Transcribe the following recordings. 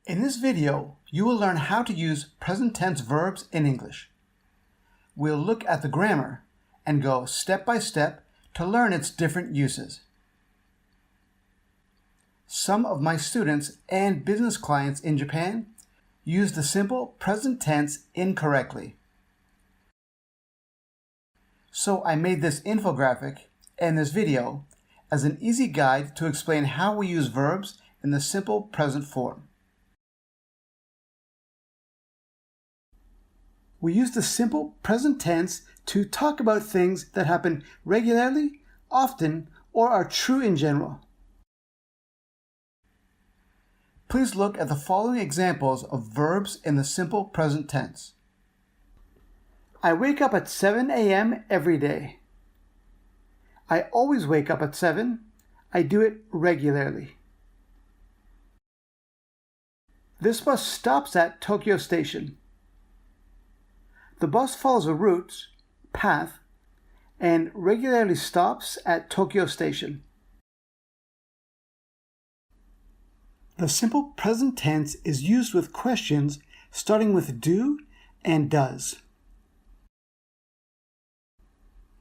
In this video, you will learn how to use present tense verbs in English. We'll look at the grammar and go step by step to learn its different uses. Some of my students and business clients in Japan use the simple present tense incorrectly. So I made this infographic and this video as an easy guide to explain how we use verbs in the simple present form. We use the simple present tense to talk about things that happen regularly, often, or are true in general. Please look at the following examples of verbs in the simple present tense. I wake up at 7 a.m. every day. I always wake up at 7. I do it regularly. This bus stops at Tokyo Station. The bus follows a route, path, and regularly stops at Tokyo Station. The simple present tense is used with questions starting with do and does.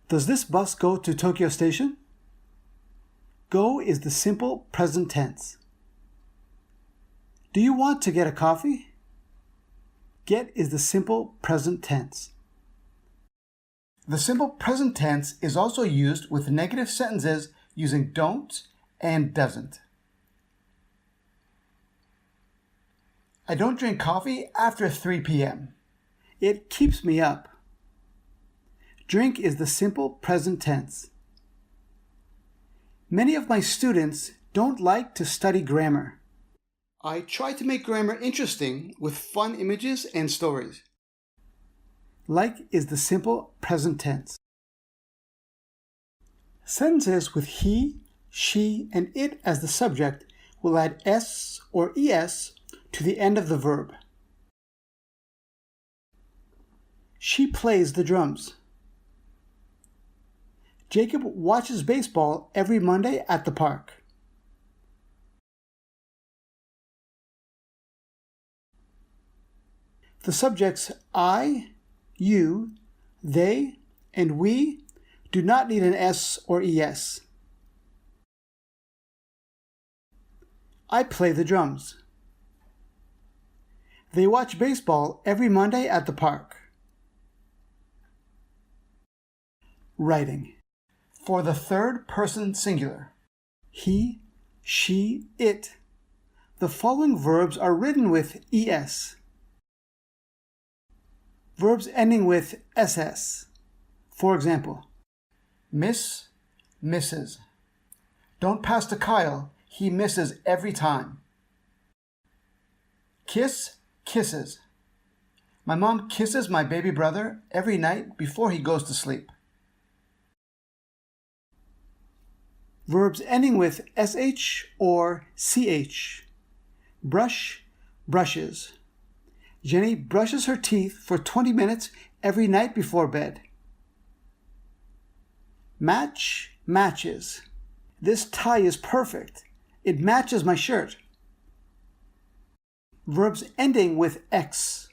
Does this bus go to Tokyo Station? Go is the simple present tense. Do you want to get a coffee? Get is the simple present tense. The simple present tense is also used with negative sentences using don't and doesn't. I don't drink coffee after 3 p.m. It keeps me up. Drink is the simple present tense. Many of my students don't like to study grammar. I try to make grammar interesting with fun images and stories. Like is the simple present tense. Sentences with he, she, and it as the subject will add s or es to the end of the verb. She plays the drums. Jacob watches baseball every Monday at the park. The subjects I, you, they, and we do not need an s or es. I play the drums. They watch baseball every Monday at the park. Writing. For the third person singular, he, she, it, the following verbs are written with es. Verbs ending with ss. For example, miss, misses. Don't pass to Kyle, he misses every time. Kiss, kisses. My mom kisses my baby brother every night before he goes to sleep. Verbs ending with sh or ch. Brush, brushes. Jenny brushes her teeth for 20 minutes every night before bed. Match, matches. This tie is perfect. It matches my shirt. Verbs ending with x.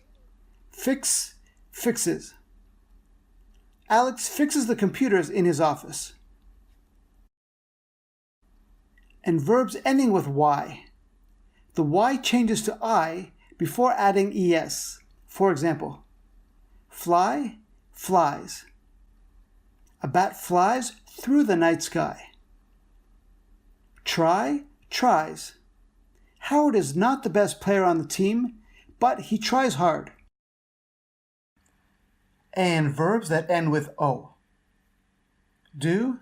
Fix, fixes. Alex fixes the computers in his office. And verbs ending with y. The y changes to I before adding es. For example, fly, flies. A bat flies through the night sky. Try, tries. Howard is not the best player on the team, but he tries hard. And verbs that end with o. Do,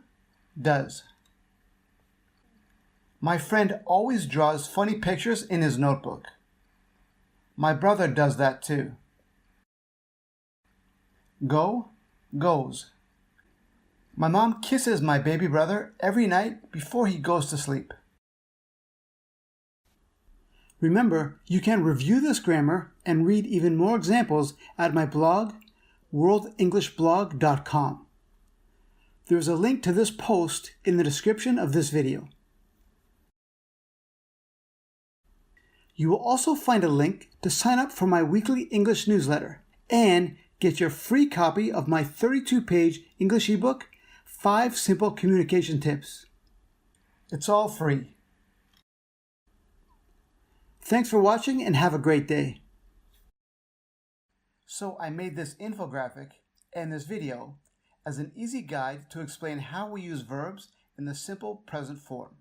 does. My friend always draws funny pictures in his notebook. My brother does that too. Go, goes. My mom kisses my baby brother every night before he goes to sleep. Remember, you can review this grammar and read even more examples at my blog, worldenglishblog.com. There is a link to this post in the description of this video. You will also find a link to sign up for my weekly English newsletter and get your free copy of my 32-page English ebook, 5 Simple Communication Tips. It's all free. Thanks for watching and have a great day. So I made this infographic and this video as an easy guide to explain how we use verbs in the simple present form.